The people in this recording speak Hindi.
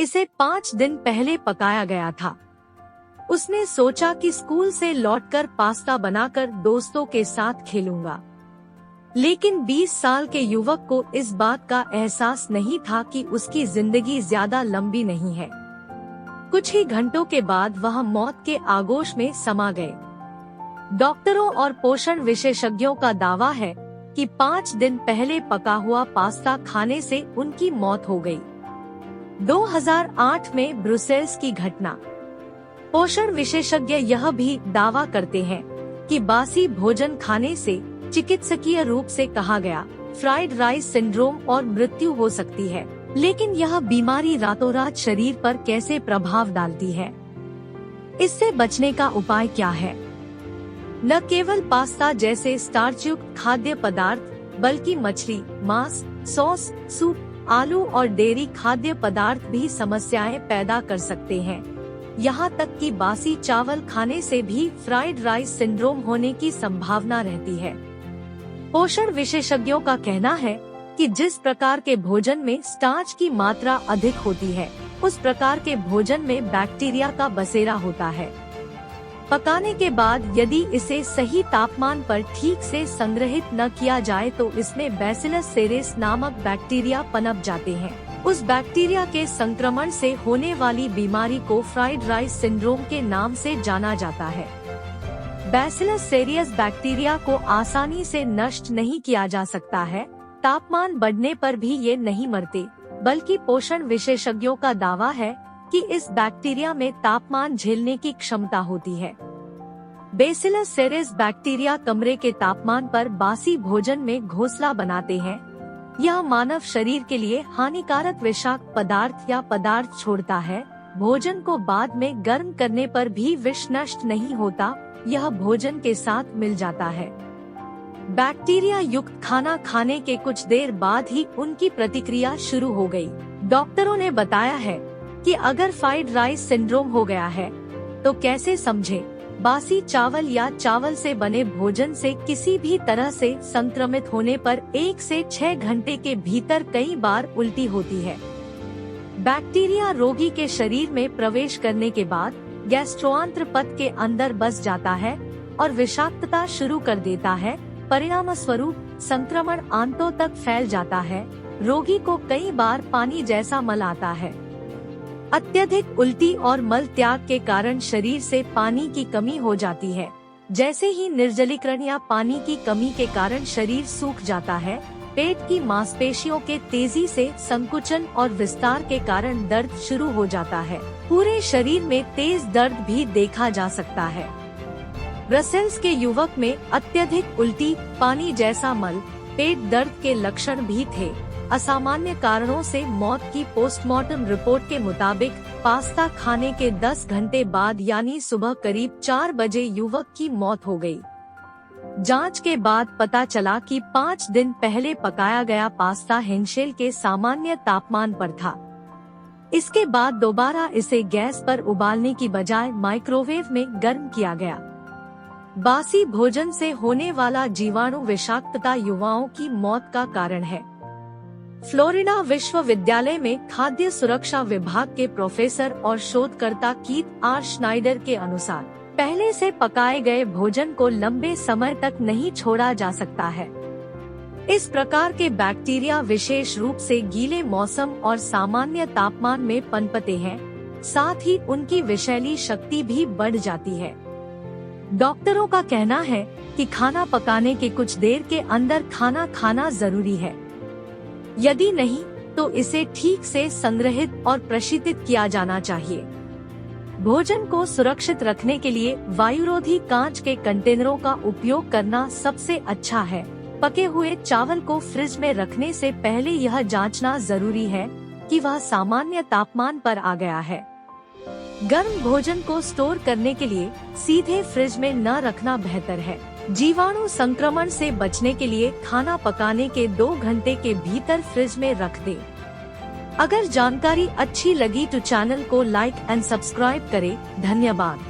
इसे 5 दिन पहले पकाया गया था। उसने सोचा कि स्कूल से लौटकर पास्ता बनाकर दोस्तों के साथ खेलूंगा। लेकिन 20 साल के युवक को इस बात का एहसास नहीं था कि उसकी जिंदगी ज्यादा लंबी नहीं है। कुछ ही घंटों के बाद वह मौत के आगोश में समा गए। डॉक्टरों और पोषण विशेषज्ञों का दावा है कि 5 दिन पहले पका हुआ पास्ता खाने से उनकी मौत हो गई। 2008 में ब्रुसेल्स की घटना। पोषण विशेषज्ञ यह भी दावा करते हैं कि बासी भोजन खाने से चिकित्सकीय रूप से कहा गया फ्राइड राइस सिंड्रोम और मृत्यु हो सकती है। लेकिन यह बीमारी रातों रात शरीर पर कैसे प्रभाव डालती है? इससे बचने का उपाय क्या है? न केवल पास्ता जैसे स्टार्चयुक्त खाद्य पदार्थ बल्कि मछली, मांस, सॉस, सूप, आलू और डेयरी खाद्य पदार्थ भी समस्याएं पैदा कर सकते हैं। यहाँ तक कि बासी चावल खाने से भी फ्राइड राइस सिंड्रोम होने की संभावना रहती है। पोषण विशेषज्ञों का कहना है कि जिस प्रकार के भोजन में स्टार्च की मात्रा अधिक होती है, उस प्रकार के भोजन में बैक्टीरिया का बसेरा होता है। पकाने के बाद यदि इसे सही तापमान पर ठीक से संग्रहित न किया जाए तो इसमें बैसिलस सेरेस नामक बैक्टीरिया पनप जाते हैं। उस बैक्टीरिया के संक्रमण से होने वाली बीमारी को फ्राइड राइस सिंड्रोम के नाम से जाना जाता है। बैसिलस सेरियस बैक्टीरिया को आसानी से नष्ट नहीं किया जा सकता है। तापमान बढ़ने पर भी ये नहीं मरते, बल्कि पोषण विशेषज्ञों का दावा है कि इस बैक्टीरिया में तापमान झेलने की क्षमता होती है। बैसिलस सेरेस बैक्टीरिया कमरे के तापमान पर बासी भोजन में घोंसला बनाते हैं। यह मानव शरीर के लिए हानिकारक विषाक्त पदार्थ या पदार्थ छोड़ता है। भोजन को बाद में गर्म करने पर भी विष नष्ट नहीं होता, यह भोजन के साथ मिल जाता है। बैक्टीरिया युक्त खाना खाने के कुछ देर बाद ही उनकी प्रतिक्रिया शुरू हो गई। डॉक्टरों ने बताया है कि अगर फ्राइड राइस सिंड्रोम हो गया है तो कैसे समझे? बासी चावल या चावल से बने भोजन से किसी भी तरह से संक्रमित होने पर 1 से 6 घंटे के भीतर कई बार उल्टी होती है। बैक्टीरिया रोगी के शरीर में प्रवेश करने के बाद गैस्ट्रोआंत्र पथ के अंदर बस जाता है और विषाक्तता शुरू कर देता है। परिणाम स्वरूप संक्रमण आंतों तक फैल जाता है। रोगी को कई बार पानी जैसा मल आता है। अत्यधिक उल्टी और मल त्याग के कारण शरीर से पानी की कमी हो जाती है। जैसे ही निर्जलीकरण या पानी की कमी के कारण शरीर सूख जाता है, पेट की मांसपेशियों के तेजी से संकुचन और विस्तार के कारण दर्द शुरू हो जाता है। पूरे शरीर में तेज दर्द भी देखा जा सकता है। ब्रसेल्स के युवक में अत्यधिक उल्टी, पानी जैसा मल, पेट दर्द के लक्षण भी थे। असामान्य कारणों से मौत की पोस्टमार्टम रिपोर्ट के मुताबिक पास्ता खाने के 10 घंटे बाद यानी सुबह करीब 4 बजे युवक की मौत हो गई। जांच के बाद पता चला कि 5 दिन पहले पकाया गया पास्ता हिमशैल के सामान्य तापमान पर था। इसके बाद दोबारा इसे गैस पर उबालने की बजाय माइक्रोवेव में गर्म किया गया। बासी भोजन से होने वाला जीवाणु विषाक्तता युवाओं की मौत का कारण है। फ्लोरिडा विश्वविद्यालय में खाद्य सुरक्षा विभाग के प्रोफेसर और शोधकर्ता कीथ आर श्नाइडर के अनुसार पहले से पकाए गए भोजन को लंबे समय तक नहीं छोड़ा जा सकता है। इस प्रकार के बैक्टीरिया विशेष रूप से गीले मौसम और सामान्य तापमान में पनपते हैं, साथ ही उनकी विषैली शक्ति भी बढ़ जाती है। डॉक्टरों का कहना है कि खाना पकाने के कुछ देर के अंदर खाना खाना जरूरी है। यदि नहीं तो इसे ठीक से संग्रहित और प्रशीतित किया जाना चाहिए। भोजन को सुरक्षित रखने के लिए वायुरोधी कांच के कंटेनरों का उपयोग करना सबसे अच्छा है। पके हुए चावल को फ्रिज में रखने से पहले यह जांचना जरूरी है कि वह सामान्य तापमान पर आ गया है। गर्म भोजन को स्टोर करने के लिए सीधे फ्रिज में न रखना बेहतर है। जीवाणु संक्रमण से बचने के लिए खाना पकाने के 2 घंटे के भीतर फ्रिज में रख दें। अगर जानकारी अच्छी लगी तो चैनल को लाइक एंड सब्सक्राइब करें। धन्यवाद।